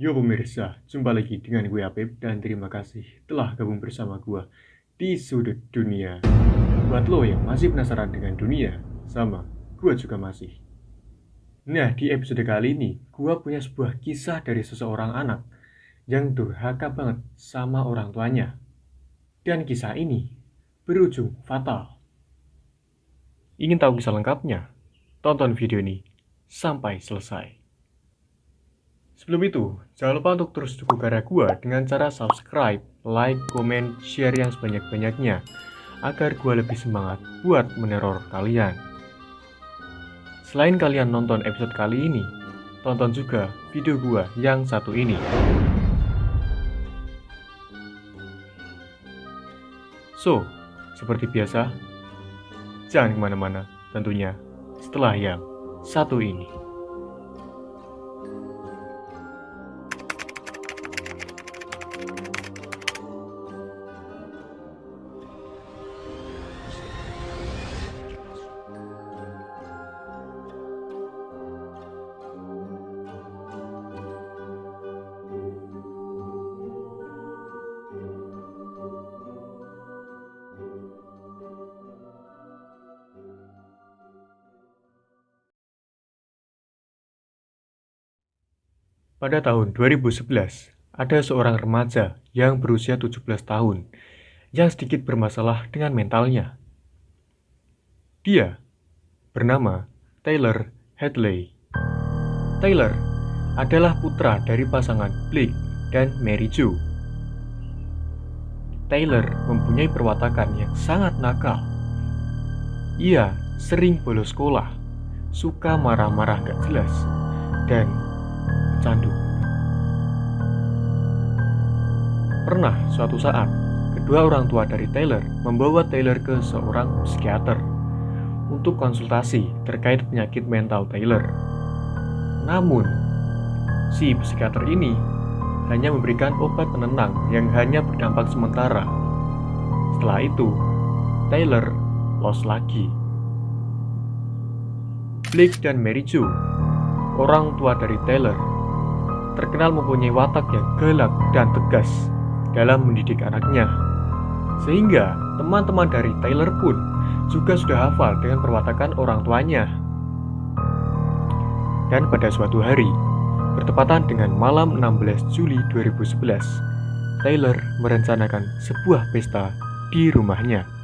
Yo pemirsa, jumpa lagi dengan gue Apip dan terima kasih telah gabung bersama gue di Sudut Dunia. Buat lo yang masih penasaran dengan dunia, sama gue juga masih. Nah, di episode kali ini, gue punya sebuah kisah dari seseorang anak yang durhaka banget sama orang tuanya. Dan kisah ini berujung fatal. Ingin tahu kisah lengkapnya? Tonton video ini sampai selesai. Sebelum itu, jangan lupa untuk terus dukung karya gua dengan cara subscribe, like, komen, share yang sebanyak-banyaknya agar gua lebih semangat buat meneror kalian. Selain kalian nonton episode kali ini, tonton juga video gua yang satu ini. So, seperti biasa, jangan kemana-mana tentunya setelah yang satu ini. Pada tahun 2011, ada seorang remaja yang berusia 17 tahun yang sedikit bermasalah dengan mentalnya. Dia bernama Tyler Hadley. Tyler adalah putra dari pasangan Blake dan Mary Jo. Tyler mempunyai perwatakan yang sangat nakal. Ia sering bolos sekolah, suka marah-marah gak jelas, dan candu. Pernah suatu saat, kedua orang tua dari Tyler membawa Tyler ke seorang psikiater untuk konsultasi terkait penyakit mental Tyler. Namun, si psikiater ini hanya memberikan obat penenang yang hanya berdampak sementara. Setelah itu, Tyler lost lagi. Blake dan Mary Jo, orang tua dari Tyler, terkenal mempunyai watak yang galak dan tegas dalam mendidik anaknya. Sehingga teman-teman dari Tyler pun juga sudah hafal dengan perwatakan orang tuanya. Dan pada suatu hari, bertepatan dengan malam 16 Juli 2011, Tyler merencanakan sebuah pesta di rumahnya.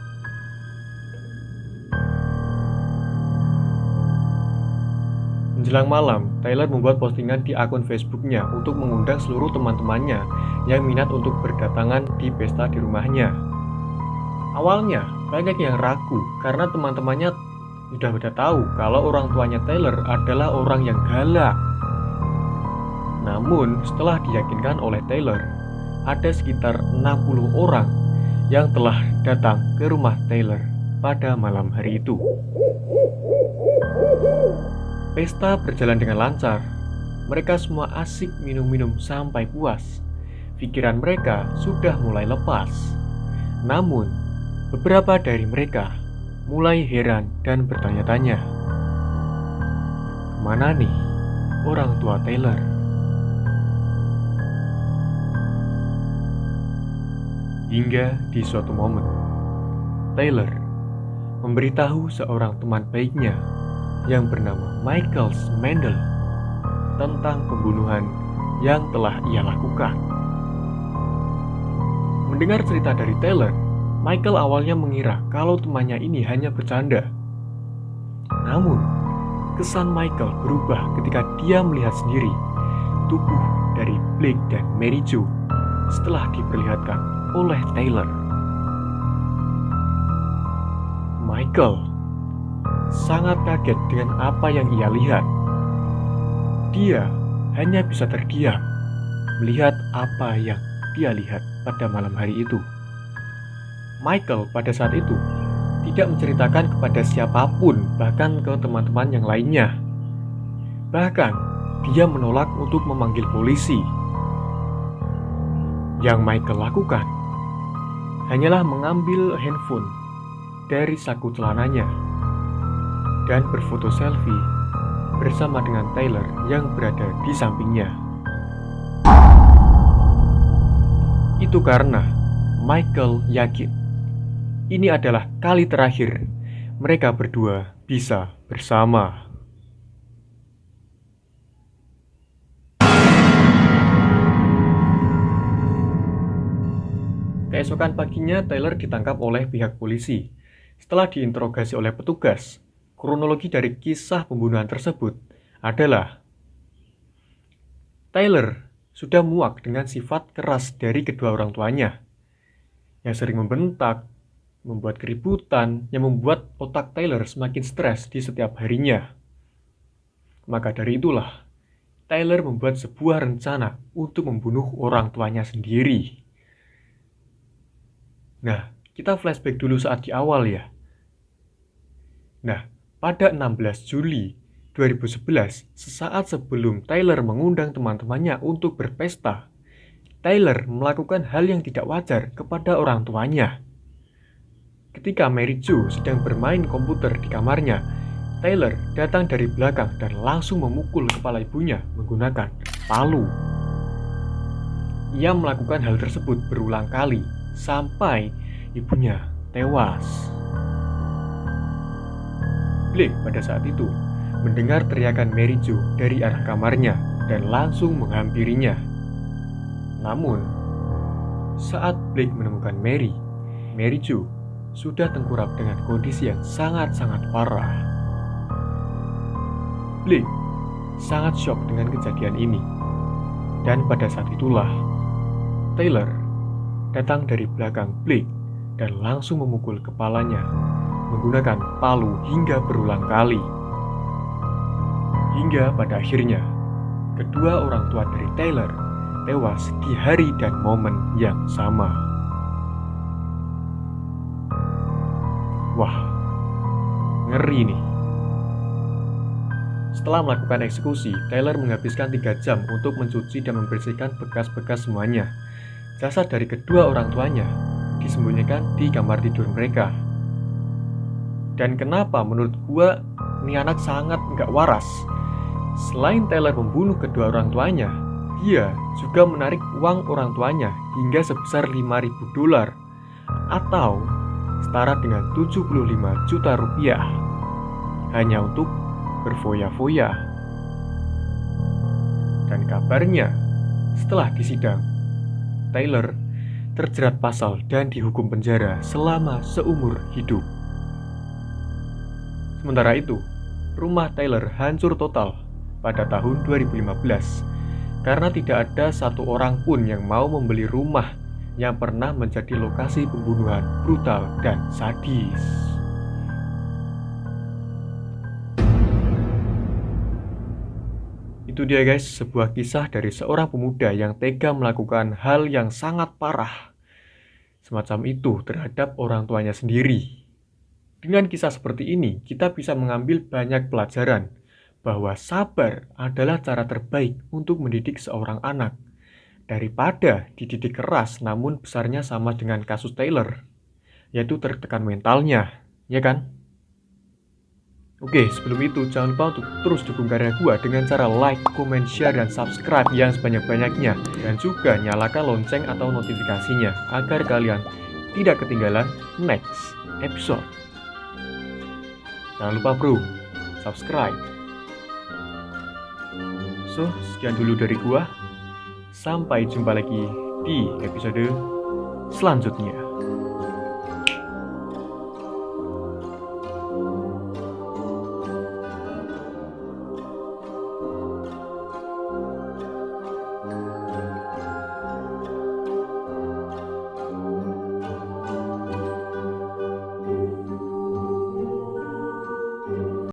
Menjelang malam, Tyler membuat postingan di akun Facebooknya untuk mengundang seluruh teman-temannya yang minat untuk berdatangan di pesta di rumahnya. Awalnya, banyak yang ragu karena teman-temannya sudah pada tahu kalau orang tuanya Tyler adalah orang yang galak. Namun, setelah diyakinkan oleh Tyler, ada sekitar 60 orang yang telah datang ke rumah Tyler pada malam hari itu. Pesta berjalan dengan lancar. Mereka semua asik minum-minum sampai puas. Pikiran mereka sudah mulai lepas. Namun, beberapa dari mereka mulai heran dan bertanya-tanya, kemana nih orang tua Tyler? Hingga di suatu momen, Tyler memberitahu seorang teman baiknya yang bernama Michael Mendel tentang pembunuhan yang telah ia lakukan. Mendengar cerita dari Tyler, Michael awalnya mengira kalau temannya ini hanya bercanda. Namun, kesan Michael berubah ketika dia melihat sendiri tubuh dari Blake dan Mary Jo setelah diperlihatkan oleh Tyler. Michael sangat kaget dengan apa yang ia lihat. Dia hanya bisa terdiam melihat apa yang dia lihat pada malam hari itu. Michael pada saat itu tidak menceritakan kepada siapapun, bahkan ke teman-teman yang lainnya. Bahkan, dia menolak untuk memanggil polisi. Yang Michael lakukan hanyalah mengambil handphone dari saku celananya dan berfoto selfie bersama dengan Tyler yang berada di sampingnya. Itu karena Michael yakin ini adalah kali terakhir mereka berdua bisa bersama. Keesokan paginya, Tyler ditangkap oleh pihak polisi. Setelah diinterogasi oleh petugas, kronologi dari kisah pembunuhan tersebut adalah Tyler sudah muak dengan sifat keras dari kedua orang tuanya yang sering membentak, membuat keributan, yang membuat otak Tyler semakin stres di setiap harinya. Maka dari itulah, Tyler membuat sebuah rencana untuk membunuh orang tuanya sendiri. Nah, kita flashback dulu saat di awal ya. Nah, pada 16 Juli 2011, sesaat sebelum Tyler mengundang teman-temannya untuk berpesta, Tyler melakukan hal yang tidak wajar kepada orang tuanya. Ketika Mary Jo sedang bermain komputer di kamarnya, Tyler datang dari belakang dan langsung memukul kepala ibunya menggunakan palu. Ia melakukan hal tersebut berulang kali sampai ibunya tewas. Blake pada saat itu mendengar teriakan Mary Jo dari arah kamarnya dan langsung menghampirinya. Namun, saat Blake menemukan Mary Jo sudah tengkurap dengan kondisi yang sangat-sangat parah. Blake sangat shock dengan kejadian ini. Dan pada saat itulah, Tyler datang dari belakang Blake dan langsung memukul kepalanya menggunakan palu hingga berulang kali. Hingga pada akhirnya, kedua orang tua dari Tyler tewas di hari dan momen yang sama. Wah, ngeri nih. Setelah melakukan eksekusi, Tyler menghabiskan 3 jam untuk mencuci dan membersihkan bekas-bekas semuanya. Jasad dari kedua orang tuanya disembunyikan di kamar tidur mereka. Dan kenapa menurut gua ini anak sangat nggak waras? Selain Tyler membunuh kedua orang tuanya, dia juga menarik uang orang tuanya hingga sebesar $5.000 atau setara dengan 75 juta rupiah hanya untuk berfoya-foya. Dan kabarnya setelah disidang, Tyler terjerat pasal dan dihukum penjara selama seumur hidup. Sementara itu, rumah Tyler hancur total pada tahun 2015 karena tidak ada satu orang pun yang mau membeli rumah yang pernah menjadi lokasi pembunuhan brutal dan sadis. Itu dia guys, sebuah kisah dari seorang pemuda yang tega melakukan hal yang sangat parah semacam itu terhadap orang tuanya sendiri. Dengan kisah seperti ini, kita bisa mengambil banyak pelajaran bahwa sabar adalah cara terbaik untuk mendidik seorang anak. Daripada dididik keras namun besarnya sama dengan kasus Tyler, yaitu tertekan mentalnya, ya kan? Oke, sebelum itu jangan lupa untuk terus dukung karya gua dengan cara like, comment, share, dan subscribe yang sebanyak-banyaknya. Dan juga nyalakan lonceng atau notifikasinya agar kalian tidak ketinggalan next episode. Jangan lupa bro, subscribe. So, sekian dulu dari gua. Sampai jumpa lagi di episode selanjutnya.